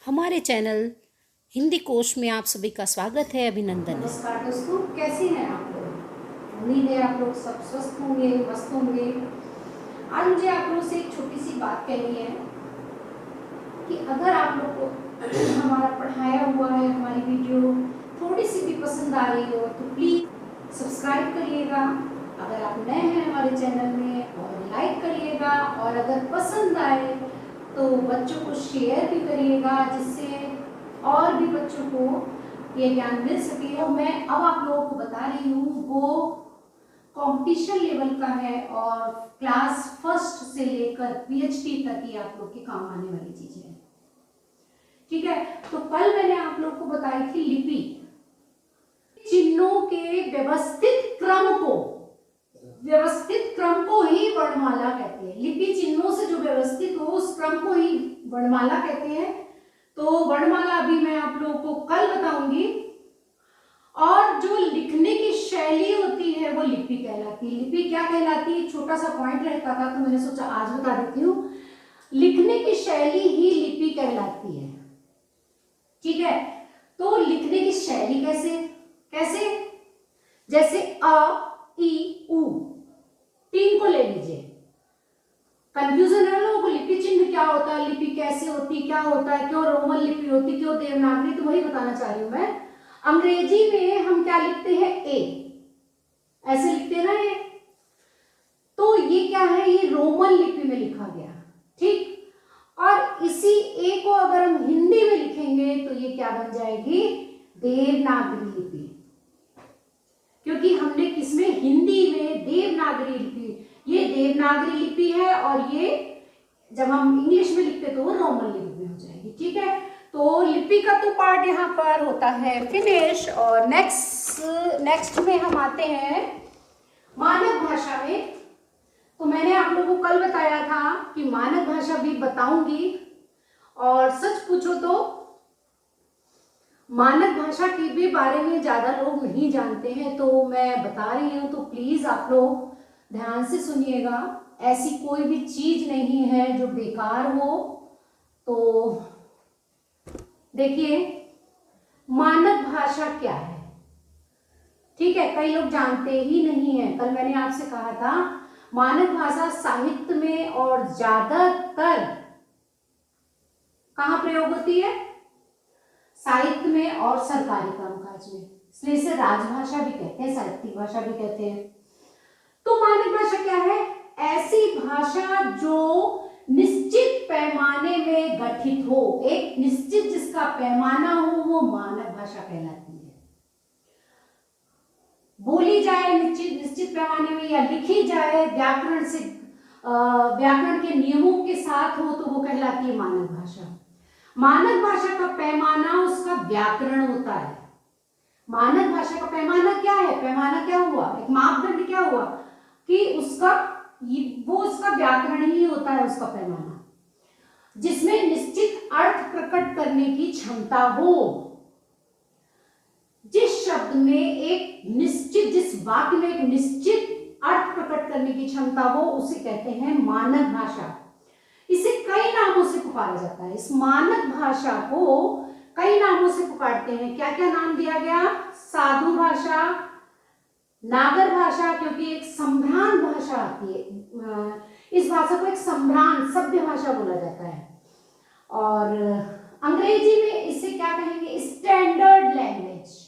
हमारे चैनल हिंदी कोश में आप सभी का स्वागत है, अभिनंदन है। नमस्कार दोस्तों, कैसे हैं आप लोग। उम्मीद है आप लोग सब स्वस्थ होंगे, मस्त होंगे। आज मुझे आप लोगों से एक छोटी सी बात कहनी है कि अगर आप लोग को हमारा पढ़ाया हुआ है, हमारी वीडियो थोड़ी सी भी पसंद आ रही हो तो प्लीज़ सब्सक्राइब करिएगा। अगर आप नए हैं हमारे चैनल में और लाइक करिएगा, और अगर पसंद आए तो बच्चों को शेयर भी करिएगा, जिससे और भी बच्चों को ये ज्ञान मिल सके। तो मैं अब आप लोगों को बता रही हूँ वो कंपटीशन लेवल का है और क्लास फर्स्ट से लेकर पीएचडी तक ही आप लोग के काम आने वाली चीजें हैं। ठीक है, तो कल मैंने आप लोग को बताई थी लिपि, चिन्हों के व्यवस्थित क्रम को ही वर्णमाला कहते हैं। लिपि चिन्हों से जो व्यवस्थित हो उस क्रम को ही वर्णमाला कहते हैं। तो वर्णमाला अभी मैं आप लोगों को कल बताऊंगी। और जो लिखने की शैली होती है वो लिपि कहलाती है। लिपि क्या कहलाती है, छोटा सा पॉइंट रहता था तो मैंने सोचा आज बता देती हूँ। लिखने की शैली ही लिपि कहलाती है। ठीक है, तो लिखने की शैली कैसे जैसे अ ई उ, तीन को ले लीजिए। कंफ्यूजन है लोगों को, लिपि चिन्ह क्या होता है, लिपि कैसे होती, क्या होता है, क्यों रोमन लिपि होती, क्यों देवनागरी, तो वही बताना चाह रही हूं मैं। अंग्रेजी में हम क्या लिखते हैं, ए, ऐसे लिखते हैं ना ये, तो ये क्या है, ये रोमन लिपि में लिखा गया। ठीक, और इसी ए को अगर हम हिंदी में लिखेंगे तो ये क्या बन जाएगी, देवनागरी लिपि। क्योंकि हमने किसमें, हिंदी में देवनागरी लिपि, ये देवनागरी लिपि है, और ये जब हम इंग्लिश में लिखते तो वो रोमन लिपि में हो जाएगी। ठीक है, तो लिपि का तो पार्ट यहाँ पर होता है फिनिश। और नेक्स्ट में हम आते हैं मानक भाषा में। तो मैंने आप लोगों को कल बताया था कि मानक भाषा भी बताऊंगी, और सच पूछो तो मानक भाषा के भी बारे में ज्यादा लोग नहीं जानते हैं, तो मैं बता रही हूँ। तो प्लीज आप लोग ध्यान से सुनिएगा, ऐसी कोई भी चीज नहीं है जो बेकार हो। तो देखिए, मानक भाषा क्या है। ठीक है, कई लोग जानते ही नहीं है। कल मैंने आपसे कहा था मानक भाषा साहित्य में और ज्यादातर कहाँ प्रयोग होती है, साहित्य में और सरकारी कामकाज में, इसलिए इसे राजभाषा भी कहते हैं, साहित्यिक भाषा भी कहते हैं। तो मानक भाषा क्या है, ऐसी भाषा जो निश्चित पैमाने में गठित हो, एक निश्चित जिसका पैमाना हो, वो मानक भाषा कहलाती है। बोली जाए निश्चित पैमाने में, या लिखी जाए व्याकरण के नियमों के साथ हो, तो वो कहलाती है मानक भाषा। मानक भाषा का पैमाना उसका व्याकरण होता है। मानक भाषा का पैमाना क्या है, पैमाना क्या हुआ, एक मापदंड क्या हुआ कि उसका व्याकरण ही होता है, उसका पैमाना, जिसमें निश्चित अर्थ प्रकट करने की क्षमता हो। जिस शब्द में जिस वाक्य में एक निश्चित अर्थ प्रकट करने की क्षमता हो, उसे कहते हैं मानक भाषा। इसे कई नामों से पुकारा जाता है। इस मानक भाषा को कई नामों से पुकारते हैं। क्या क्या नाम दिया गया, साधु भाषा, नागर भाषा, क्योंकि एक संभ्रांत भाषा आती है, इस भाषा को एक संभ्रांत सभ्य भाषा बोला जाता है। और अंग्रेजी में इसे क्या कहेंगे, स्टैंडर्ड लैंग्वेज।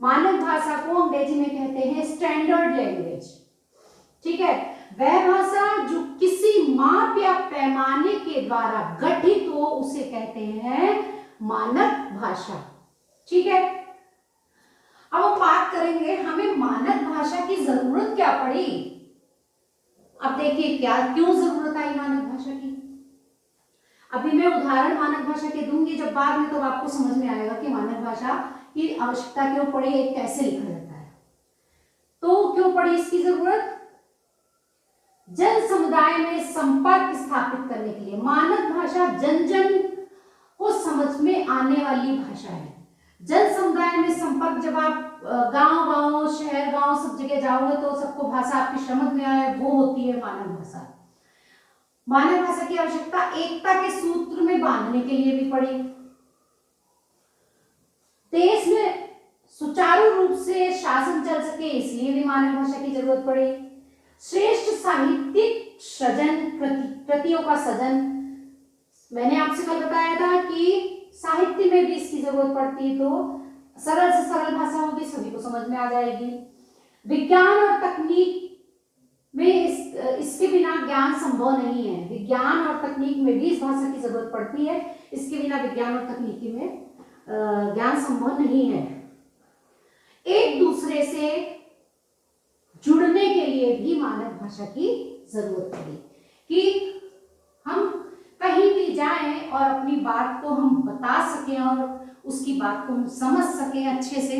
मानक भाषा को अंग्रेजी में कहते हैं स्टैंडर्ड लैंग्वेज। ठीक है, वह भाषा जो किसी माप या पैमाने के द्वारा गठित हो, उसे कहते हैं मानक भाषा। ठीक है, अब हम बात करेंगे हमें मानक भाषा की जरूरत क्या पड़ी। अब देखिए क्यों जरूरत आई मानक भाषा की। अभी मैं उदाहरण मानक भाषा के दूंगी, जब बाद में तो आपको समझ में आएगा कि मानक भाषा की आवश्यकता क्यों पड़ी, कैसे लिखा जाता है। तो क्यों पड़ी इसकी जरूरत, जन समुदाय में संपर्क स्थापित करने के लिए। मानक भाषा जन जन को समझ में आने वाली भाषा है। जन समुदाय में संपर्क, जब आप गांव शहर गांव सब जगह जाओगे तो सबको भाषा आपकी समझ में आए, वो होती है मानक भाषा। मानक भाषा की आवश्यकता एकता के सूत्र में बांधने के लिए भी पड़ी। देश में सुचारू रूप से शासन चल सके इसलिए भी मानक भाषा की जरूरत पड़ी। श्रेष्ठ साहित्यिक सृजन, कृतियों का सृजन, मैंने आपसे कल बताया था कि साहित्य में भी इसकी जरूरत पड़ती है, तो सरल से सरल भाषा होगी, सभी को समझ में आ जाएगी। विज्ञान और तकनीक में इसके बिना ज्ञान संभव नहीं है। विज्ञान और तकनीक में भी इस भाषा की जरूरत पड़ती है, इसके बिना विज्ञान और तकनीकी में ज्ञान संभव नहीं है। एक दूसरे से जुड़ने के लिए भी मानक भाषा की जरूरत पड़ी कि हम कहीं भी जाएं और अपनी बात को हम बता सकें और उसकी बात को हम समझ सकें अच्छे से,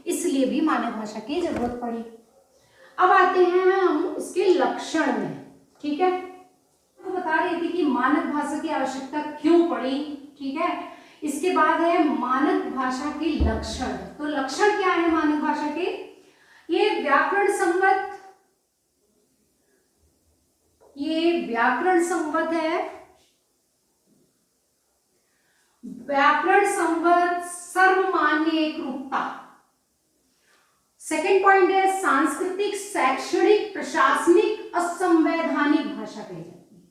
इसलिए भी मानक भाषा की जरूरत पड़ी। अब आते हैं हम इसके लक्षण में, ठीक है। तो बता रही थी कि मानक भाषा की आवश्यकता क्यों पड़ी, ठीक है। इसके बाद है मानक भाषा के लक्षण। तो लक्षण क्या है मानक भाषा के? ये व्याकरण संबद्ध है, व्याकरण संबद्ध सर्वमान्य एकरूपता। सेकेंड पॉइंट है सांस्कृतिक, शैक्षणिक, प्रशासनिक, असंवैधानिक भाषा कही जाती है।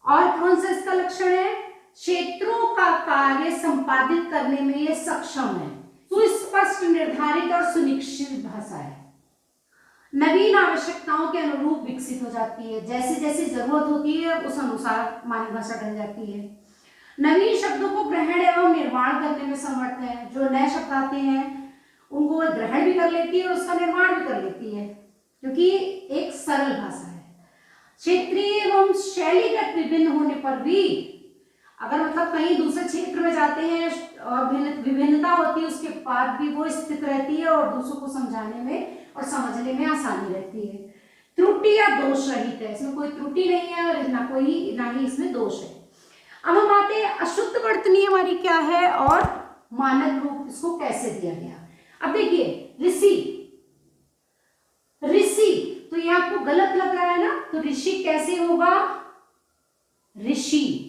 और कौन सा इसका लक्षण है? क्षेत्रों का कार्य संपादित करने में यह सक्षम है, सुस्पष्ट, निर्धारित और सुनिश्चित भाषा है। नवीन आवश्यकताओं के अनुरूप विकसित हो जाती है, जैसे जैसे जरूरत होती है उस अनुसार मानक भाषा ढल जाती है। नवीन शब्दों को ग्रहण एवं निर्माण करने में समर्थ है, जो नए शब्द आते हैं उनको वह ग्रहण भी कर लेती है और उसका निर्माण भी कर लेती है, क्योंकि एक सरल भाषा है। क्षेत्रीय एवं शैलीगत विभिन्न होने पर भी, अगर मतलब कहीं दूसरे क्षेत्र में जाते हैं और विभिन्नता होती है, उसके बाद भी वो स्थित रहती है और दूसरों को समझाने में और समझने में आसानी रहती है। त्रुटि या दोष रहित है, इसमें कोई त्रुटि नहीं है और ना ही इसमें दोष है। अब हम आते हैं अशुद्ध वर्तनी हमारी क्या है और मानक रूप इसको कैसे दिया गया। अब देखिए ऋषि, तो ये आपको गलत लग रहा है ना, तो ऋषि कैसे होगा? ऋषि,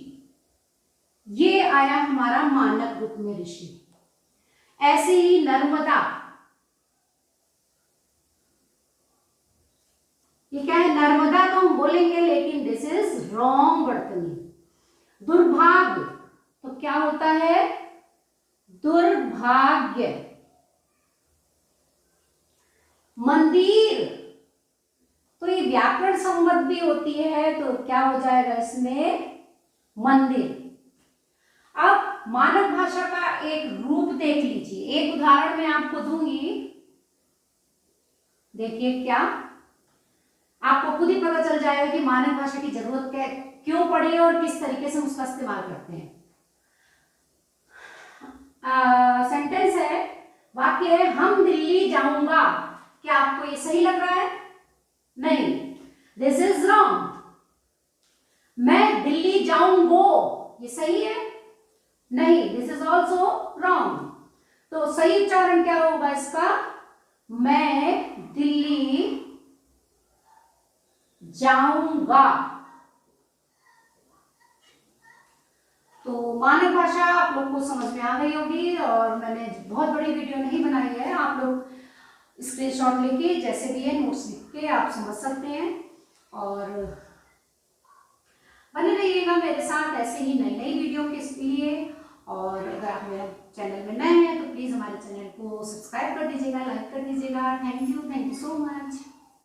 ये आया हमारा मानक रूप में ऋषि। ऐसे ही नर्मदा, ये क्या है? नर्मदा तो हम बोलेंगे लेकिन दिस इज रॉन्ग वर्तनी। दुर्भाग्य, तो क्या होता है? दुर्भाग्य। मंदिर, तो ये व्याकरण संबद्ध भी होती है, तो क्या हो जाएगा इसमें? मंदिर। अब मानक भाषा का एक रूप देख लीजिए, एक उदाहरण मैं आपको दूंगी, देखिए क्या आपको खुद ही पता चल जाएगा कि मानक भाषा की जरूरत क्यों पड़ी और किस तरीके से उसका इस्तेमाल करते हैं। सेंटेंस है, वाक्य है, हम दिल्ली जाऊंगा। क्या आपको ये सही लग रहा है? नहीं, दिस इज रॉन्ग। मैं दिल्ली जाऊंगो, ये सही है? नहीं, दिस इज ऑल्सो रॉन्ग। तो सही उच्चारण क्या होगा इसका? मैं दिल्ली जाऊंगा। तो मानक भाषा आप लोग को समझ में आ गई होगी और मैंने बहुत बड़ी वीडियो नहीं बनाई है, आप लोग स्क्रीनशॉट लेके जैसे भी है नोट्स लिख के आप समझ सकते हैं और बने रहिएगा मेरे साथ ऐसे ही नई नई वीडियो के लिए। और अगर आप मेरे चैनल में नए हैं तो प्लीज़ हमारे चैनल को सब्सक्राइब कर दीजिएगा, लाइक कर दीजिएगा। Thank you so much.